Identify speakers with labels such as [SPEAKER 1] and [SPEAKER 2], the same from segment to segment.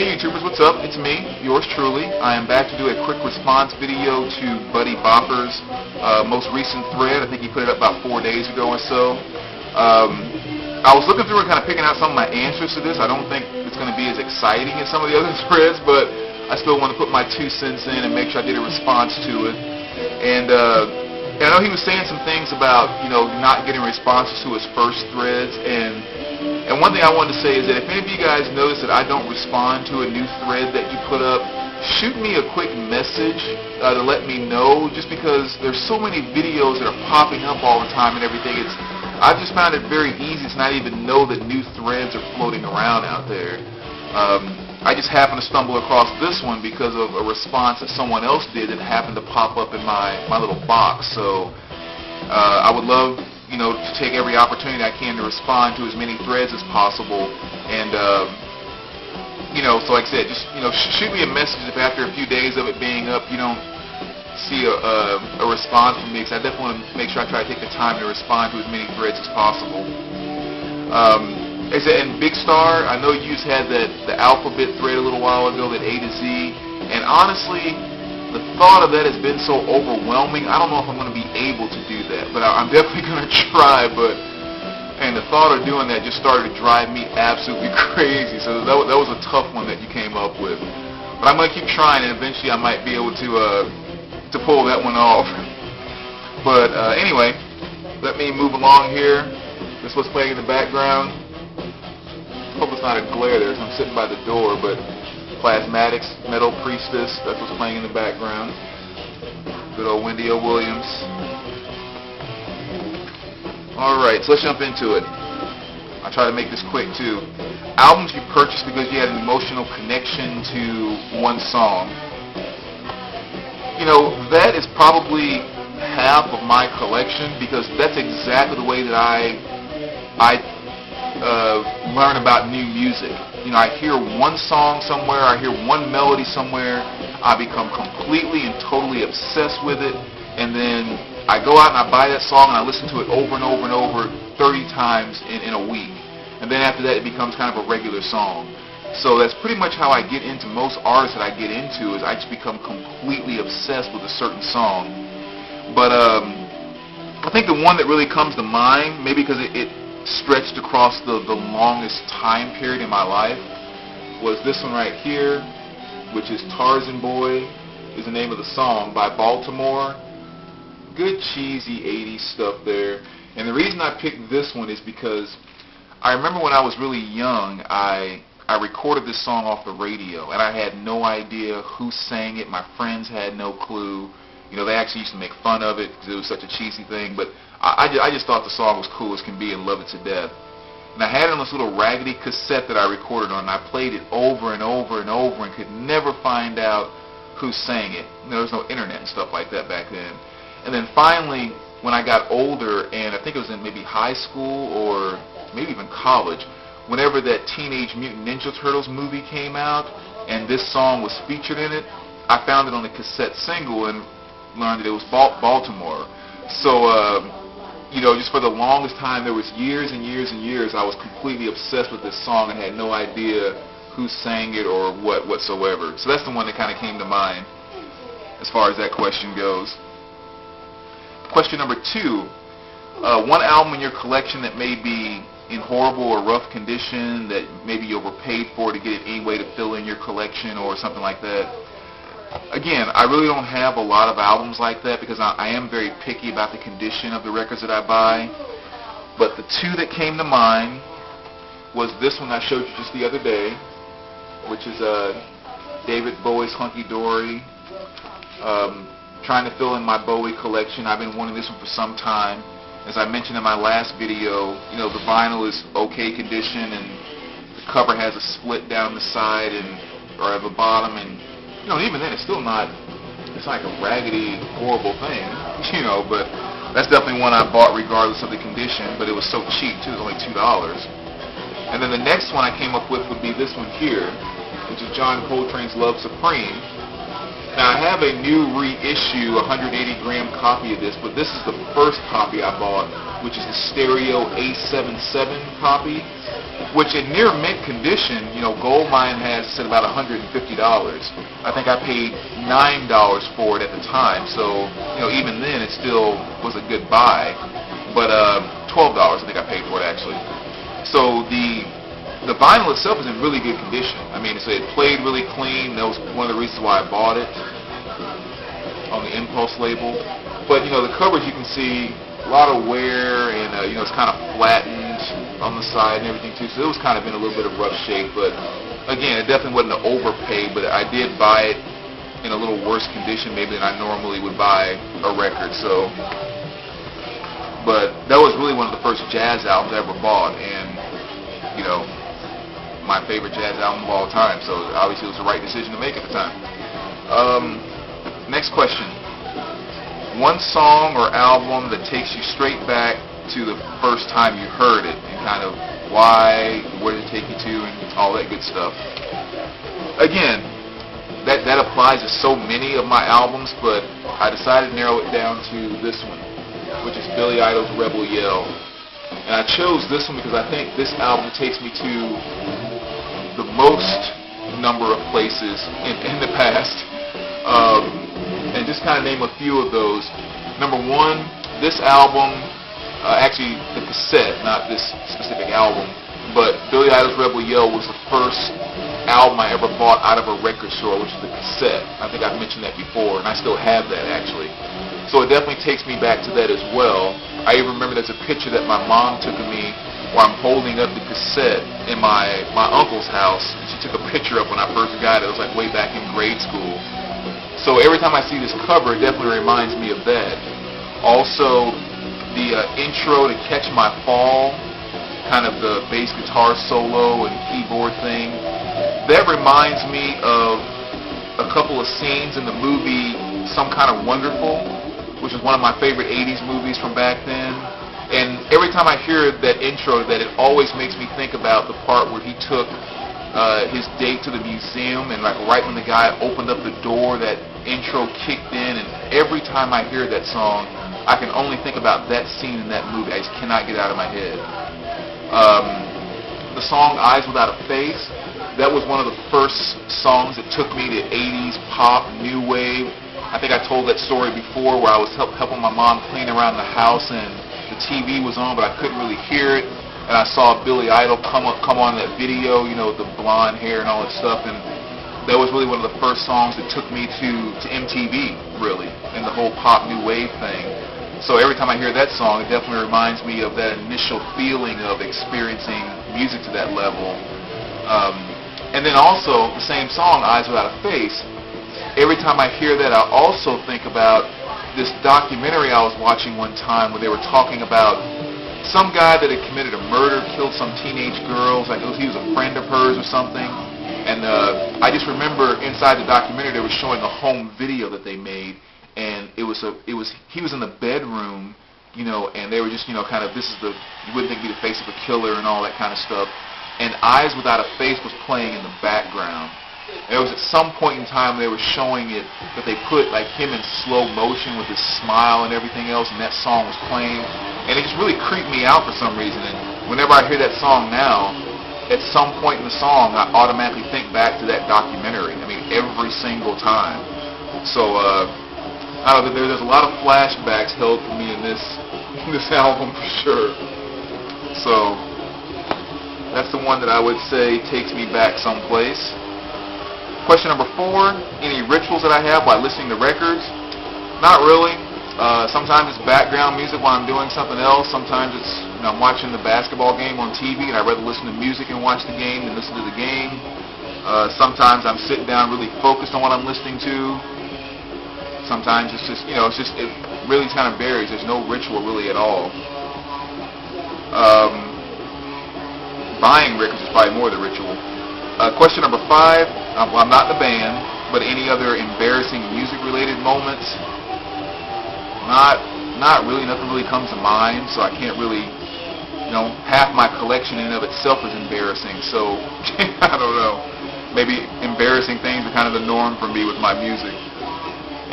[SPEAKER 1] Hey YouTubers, what's up? It's me, yours truly. I am back to do a quick response video to Buddybopper's most recent thread. I think he put it up about 4 days ago or so. I was looking through and kind of picking out some of my answers to this. I don't think it's going to be as exciting as some of the other threads, but I still want to put my 2 cents in and make sure I did a response to it. And I know he was saying some things about, not getting responses to his first threads, and one thing I wanted to say is that if any of you guys notice that I don't respond to a new thread that you put up, shoot me a quick message to let me know, just because there's so many videos that are popping up all the time and everything. I've just found it very easy to not even know that new threads are floating around out there. I just happened to stumble across this one because of a response that someone else did that happened to pop up in my little box. So I would love to take every opportunity I can to respond to as many threads as possible. And, so like I said, just, shoot me a message if after a few days of it being up, you don't see a response from me, because I definitely want to make sure I try to take the time to respond to as many threads as possible. Like I said, and Big Star, I know you just had the alphabet thread a little while ago, that A to Z, and honestly, the thought of that has been so overwhelming, I don't know if I'm going to be able to do that, but I'm definitely going to try. And the thought of doing that just started to drive me absolutely crazy, so that was a tough one that you came up with. But I'm going to keep trying, and eventually I might be able to pull that one off. But anyway, let me move along here. This is what's playing in the background. Hope it's not a glare there, so I'm sitting by the door, but Plasmatics, Metal Priestess, that's what's playing in the background. Good old Wendy O. Williams. Alright, so let's jump into it. I'll try to make this quick too. Albums you purchased because you had an emotional connection to one song. That is probably half of my collection, because that's exactly the way that I learn about new music. I hear one song somewhere, I hear one melody somewhere, I become completely and totally obsessed with it, and then I go out and I buy that song and I listen to it over and over and over 30 times in a week. And then after that it becomes kind of a regular song. So that's pretty much how I get into most artists that I get into, is I just become completely obsessed with a certain song. But I think the one that really comes to mind, maybe because it stretched across the longest time period in my life, was this one right here, which is Tarzan Boy is the name of the song, by Baltimore. Good cheesy 80s stuff there. And the reason I picked this one is because I remember when I was really young, I recorded this song off the radio, and I had no idea who sang it. My friends had no clue. They actually used to make fun of it because it was such a cheesy thing, but I just thought the song was cool as can be and loved it to death. And I had it on this little raggedy cassette that I recorded on, and I played it over and over and over and could never find out who sang it. There was no internet and stuff like that back then. And then finally, when I got older, and I think it was in maybe high school or maybe even college, whenever that Teenage Mutant Ninja Turtles movie came out and this song was featured in it, I found it on the cassette single and learned that it was Baltimore. So, just for the longest time, there was years and years and years, I was completely obsessed with this song and had no idea who sang it or whatsoever. So that's the one that kind of came to mind as far as that question goes. Question number 2, one album in your collection that may be in horrible or rough condition, that maybe you overpaid for to get it anyway to fill in your collection or something like that. Again, I really don't have a lot of albums like that because I am very picky about the condition of the records that I buy. But the 2 that came to mind was this one I showed you just the other day, which is David Bowie's Hunky Dory. Trying to fill in my Bowie collection. I've been wanting this one for some time. As I mentioned in my last video, the vinyl is okay condition, and the cover has a split down the side or at the bottom, and even then it's still not, it's like a raggedy, horrible thing, but that's definitely one I bought regardless of the condition, but it was so cheap too, it was only $2. And then the next one I came up with would be this one here, which is John Coltrane's Love Supreme. Now I have a new reissue, 180-gram copy of this, but this is the first copy I bought, which is the stereo A77 copy, which in near mint condition, Goldmine has at about $150. I think I paid $9 for it at the time, so even then it still was a good buy. But $12 I think I paid for it actually. So the vinyl itself is in really good condition. I mean, it played really clean. That was one of the reasons why I bought it on the Impulse label. But the covers, you can see a lot of wear, and it's kind of flattened on the side and everything too. So it was kind of in a little bit of rough shape. But again, it definitely wasn't an overpay. But I did buy it in a little worse condition maybe than I normally would buy a record. So, but that was really one of the first jazz albums I ever bought, and my favorite jazz album of all time. So obviously it was the right decision to make at the time. Next question. One song or album that takes you straight back to the first time you heard it, and kind of why, where did it take you to, and all that good stuff. Again, that applies to so many of my albums, but I decided to narrow it down to this one, which is Billy Idol's Rebel Yell. And I chose this one because I think this album takes me to the most number of places in the past. And just kind of name a few of those. Number one, this album, actually the cassette, not this specific album, but Billy Idol's Rebel Yell was the first album I ever bought out of a record store, which is the cassette. I think I've mentioned that before, and I still have that actually. So it definitely takes me back to that as well. I even remember there's a picture that my mom took of me where I'm holding up the cassette in my uncle's house. She took a picture of when I first got it. It was like way back in grade school. So every time I see this cover, it definitely reminds me of that. Also, the intro to Catch My Fall, kind of the bass guitar solo and keyboard thing, that reminds me of a couple of scenes in the movie Some Kind of Wonderful, which is one of my favorite 80s movies from back then. And every time I hear that intro, that it always makes me think about the part where he took his date to the museum, and like right when the guy opened up the door, that intro kicked in, and every time I hear that song, I can only think about that scene in that movie. I just cannot get out of my head. The song Eyes Without a Face, that was one of the first songs that took me to 80s pop, new wave. I think I told that story before where I was helping my mom clean around the house, and the TV was on, but I couldn't really hear it. And I saw Billy Idol come on that video, with the blonde hair and all that stuff. And that was really one of the first songs that took me to MTV, really, and the whole pop new wave thing. So every time I hear that song, it definitely reminds me of that initial feeling of experiencing music to that level. And then also, the same song, Eyes Without a Face, every time I hear that, I also think about this documentary I was watching one time where they were talking about some guy that had committed a murder, killed some teenage girls, like he was a friend of hers or something. And I just remember inside the documentary they were showing a home video that they made, and he was in the bedroom, and they were just kind of, this is you wouldn't think it'd be the face of a killer and all that kind of stuff. And Eyes Without a Face was playing in the background. And it was at some point in time they were showing it that they put like him in slow motion with his smile and everything else, and that song was playing, and it just really creeped me out for some reason. And whenever I hear that song now, at some point in the song, I automatically think back to that documentary. I mean, every single time. So I don't know, there's a lot of flashbacks held for me in this album for sure. So that's the one that I would say takes me back someplace. Question number 4, any rituals that I have while listening to records? Not really. Sometimes it's background music while I'm doing something else. Sometimes it's I'm watching the basketball game on TV and I'd rather listen to music and watch the game than listen to the game. Sometimes I'm sitting down really focused on what I'm listening to. Sometimes it's just, it really kind of varies. There's no ritual really at all. Buying records is probably more the ritual. Question number 5, I'm not in the band, but any other embarrassing music-related moments? Not really. Nothing really comes to mind, so I can't really, half my collection in and of itself is embarrassing, so I don't know. Maybe embarrassing things are kind of the norm for me with my music.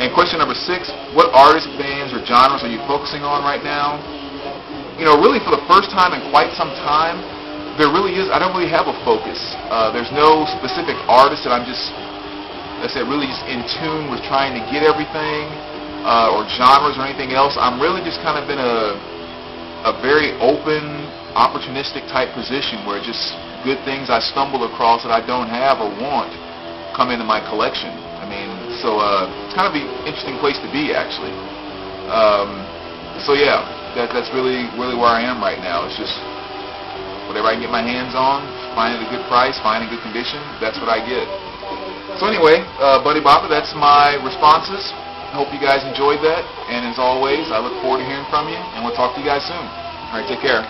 [SPEAKER 1] And question number 6, what artists, bands, or genres are you focusing on right now? Really for the first time in quite some time, There really is. I don't really have a focus. There's no specific artist that I'm just, I said, really just in tune with trying to get everything, or genres or anything else. I'm really just kind of in a very open, opportunistic type position where just good things I stumble across that I don't have or want come into my collection. I mean, so it's kind of an interesting place to be, actually. So yeah, that's really where I am right now. It's just whatever I can get my hands on, find it at a good price, find it in good condition, that's what I get. So anyway, Buddybopper, that's my responses. I hope you guys enjoyed that. And as always, I look forward to hearing from you, and we'll talk to you guys soon. All right, take care.